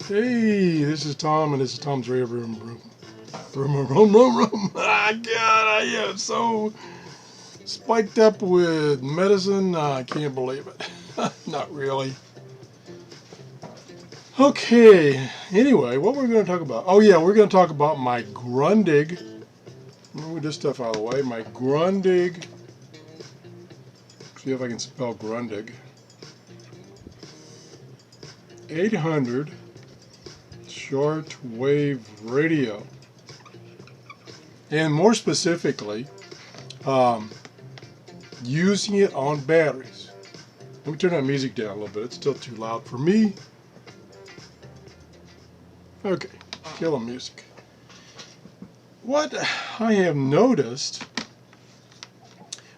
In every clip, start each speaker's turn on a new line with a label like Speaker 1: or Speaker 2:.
Speaker 1: Hey, this is Tom, and this is Tom's Radio Room. Ah, God, I am so spiked up with medicine. I can't believe it. Not really. Okay, anyway, what we're going to talk about. Oh, yeah, we're going to talk about my Grundig. Move this stuff out of the way. My Grundig. See if I can spell Grundig. 800 shortwave radio. And more specifically, using it on batteries. Let me turn that music down a little bit. It's still too loud for me. Okay, kill the music. What I have noticed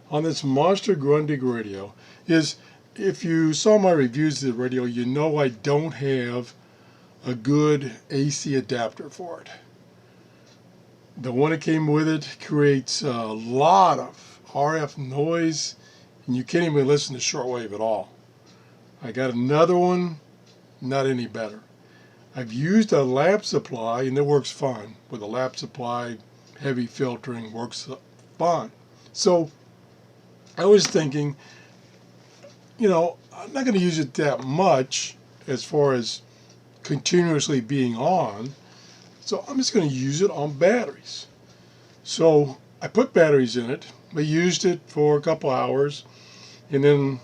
Speaker 1: on this Monster Grundig radio is, if you saw my reviews of the radio, you know I don't have a good AC adapter for it. The one that came with it creates a lot of RF noise, and you can't even listen to shortwave at all. I got another one, not any better. I've used a lab supply, and it works fine. With a lab supply, heavy filtering works fine. So I was thinking, I'm not going to use it that much as far as continuously being on. So I'm just going to use it on batteries. So I put batteries in it. I used it for a couple hours and then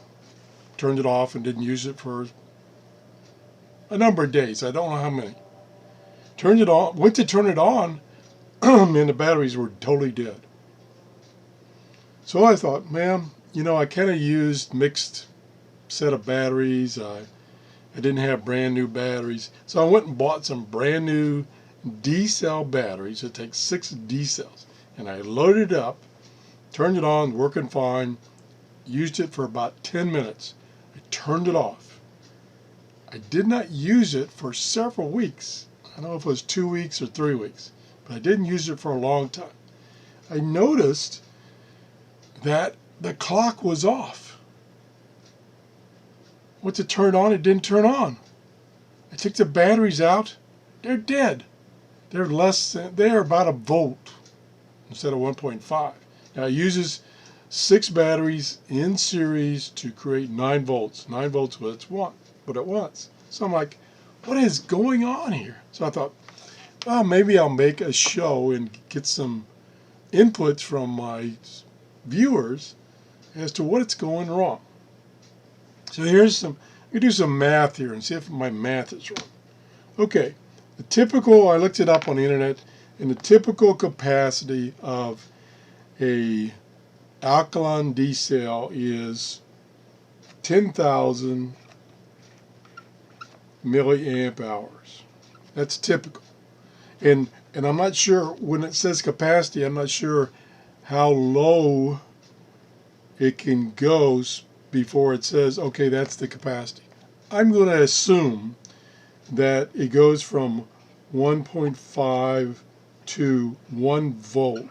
Speaker 1: turned it off and didn't use it for a number of days. I don't know how many. Turned it on, went to turn it on, and the batteries were totally dead. So I thought, man, I kind of used mixed set of batteries. I didn't have brand new batteries. So I went and bought some brand new D-cell batteries. It takes 6 D-cells. And I loaded it up, turned it on, working fine, used it for about 10 minutes. I turned it off. I did not use it for several weeks. I don't know if it was 2 weeks or 3 weeks, but I didn't use it for a long time. I noticed that the clock was off. Once it turned on, it didn't turn on. I took the batteries out. They're dead. They're about a volt instead of 1.5. Now it uses 6 batteries in series to create 9 volts. 9 volts what it wants. So I'm like, what is going on here? So I thought, well, maybe I'll make a show and get some inputs from my viewers as to what's going wrong. So let me do some math here and see if my math is wrong. Okay, I looked it up on the internet, and the typical capacity of a alkaline D cell is 10,000 milliamp hours. That's typical. And I'm not sure, when it says capacity, I'm not sure how low it can go before it says, okay, that's the capacity. I'm going to assume that it goes from 1.5 to 1 volt.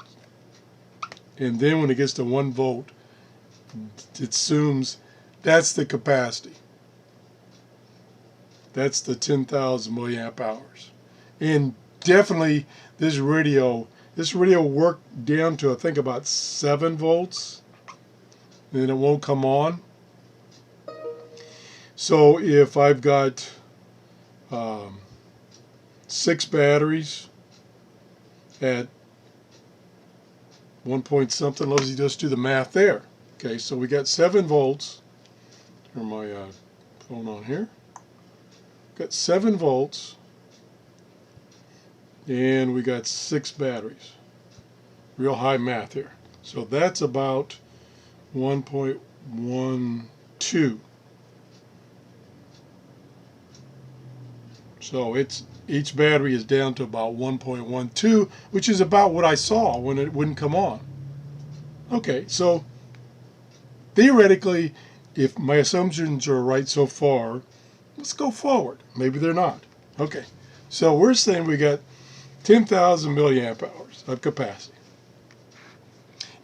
Speaker 1: And then when it gets to 1 volt, it assumes that's the capacity. That's the 10,000 milliamp hours. And definitely this radio worked down to, I think, about 7 volts. And then it won't come on. So if I've got 6 batteries at 1 point something, let's just do the math there. Okay, so we got 7 volts. Turn my phone on here. Got 7 volts, and we got 6 batteries. Real high math here. So that's about 1.12. So each battery is down to about 1.12, which is about what I saw when it wouldn't come on. Okay, so theoretically, if my assumptions are right so far, let's go forward. Maybe they're not. Okay, so we're saying we got 10,000 milliamp hours of capacity.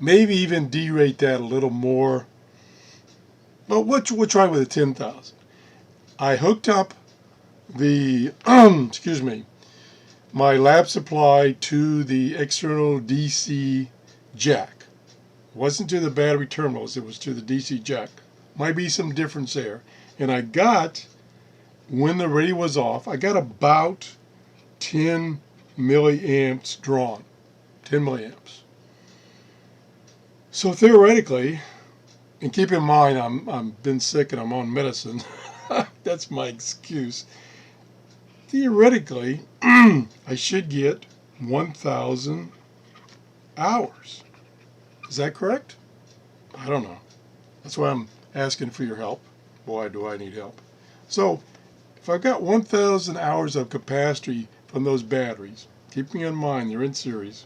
Speaker 1: Maybe even derate that a little more. But we'll try with the 10,000. I hooked up the excuse me, my lab supply to the external DC jack. It wasn't to the battery terminals, it was to the DC jack. Might be some difference there. And I got, when the radio was off, I got about 10 milliamps drawn. 10 milliamps. So theoretically, and keep in mind I've been sick and I'm on medicine. That's my excuse. Theoretically, I should get 1,000 hours. Is that correct? I don't know. That's why I'm asking for your help. Boy, do I need help. So, if I've got 1,000 hours of capacity from those batteries, keeping in mind they're in series.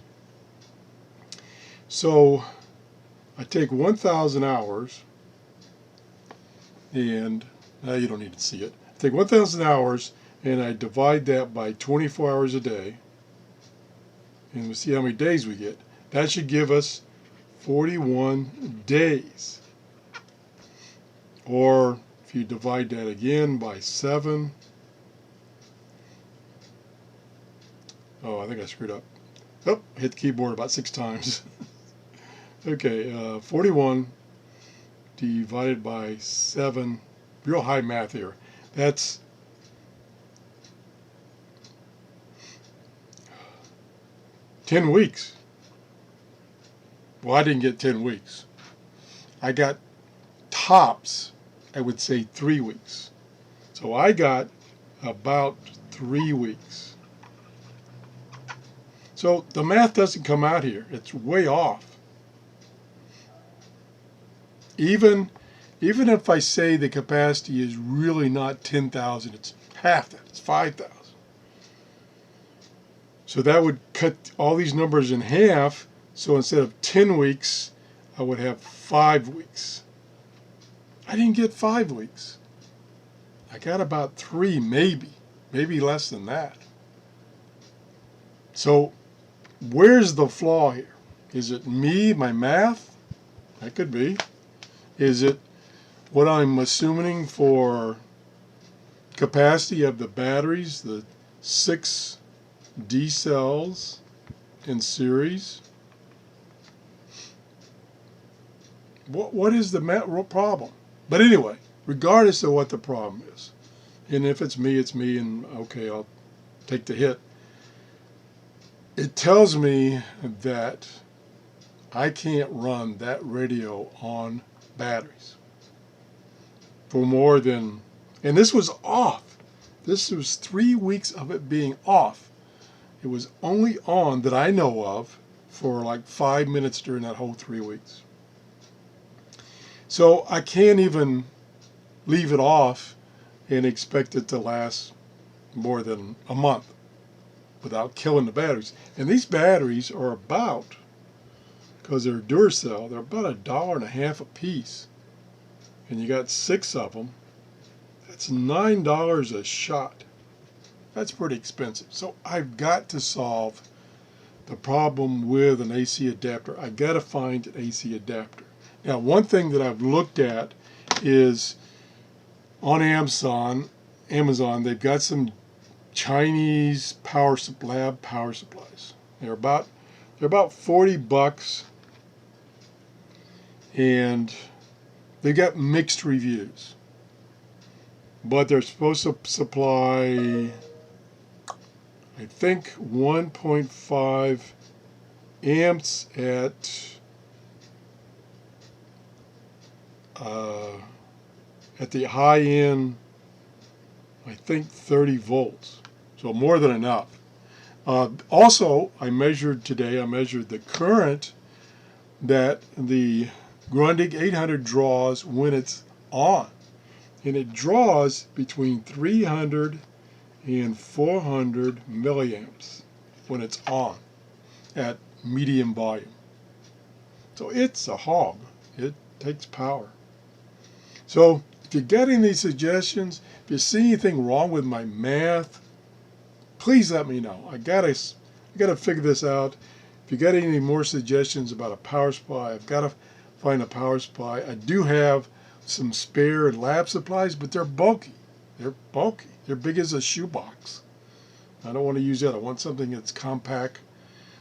Speaker 1: So, I take 1,000 hours, and now you don't need to see it. I take 1,000 hours, and I divide that by 24 hours a day, and we'll see how many days we get. That should give us 41 days. Or if you divide that again by 7, oh, I think I screwed up. Oh, hit the keyboard about 6 times. Okay, 41 divided by 7, real high math here. That's 10 weeks. Well, I didn't get 10 weeks. I got tops, I would say 3 weeks. So I got about 3 weeks. So the math doesn't come out here. It's way off. Even if I say the capacity is really not 10,000, it's half that. It's 5,000. So that would cut all these numbers in half. So instead of 10 weeks, I would have 5 weeks. I didn't get 5 weeks. I got about 3, maybe less than that. So where's the flaw here? Is it me, my math? That could be. Is it what I'm assuming for capacity of the batteries, the 6 D cells in series? What is the problem? But anyway, regardless of what the problem is, and if it's me, and okay, I'll take the hit. It tells me that I can't run that radio on batteries for more than, and this was off. This was 3 weeks of it being off. It was only on that I know of for like 5 minutes during that whole 3 weeks. So I can't even leave it off and expect it to last more than a month without killing the batteries. And these batteries are about, because they're Duracell, they're about $1.50 a piece. And you got 6 of them. That's $9 a shot. That's pretty expensive. So I've got to solve the problem with an AC adapter. I got to find an AC adapter. Now, one thing that I've looked at is on Amazon, they've got some Chinese lab power supplies. They're about $40, and they've got mixed reviews. But they're supposed to supply, I think, 1.5 amps at the high end, I think 30 volts. So more than enough. Also, I measured the current that the Grundig 800 draws when it's on. And it draws between 300 and 400 milliamps when it's on at medium volume. So it's a hog. It takes power. So if you're getting these suggestions, if you see anything wrong with my math, please let me know. I gotta figure this out. If you got any more suggestions about a power supply, I've got to find a power supply. I do have some spare lab supplies, but they're bulky. They're bulky. They're big as a shoebox. I don't want to use that. I want something that's compact,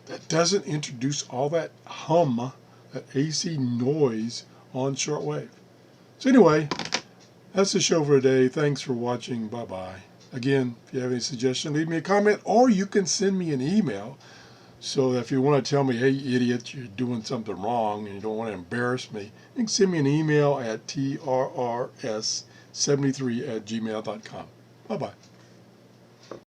Speaker 1: that doesn't introduce all that hum, that AC noise on shortwave. So anyway, that's the show for today. Thanks for watching. Bye-bye. Again, if you have any suggestions, leave me a comment, or you can send me an email. So if you want to tell me, hey, idiot, you're doing something wrong and you don't want to embarrass me, you can send me an email at TRRS73@gmail.com. Bye-bye.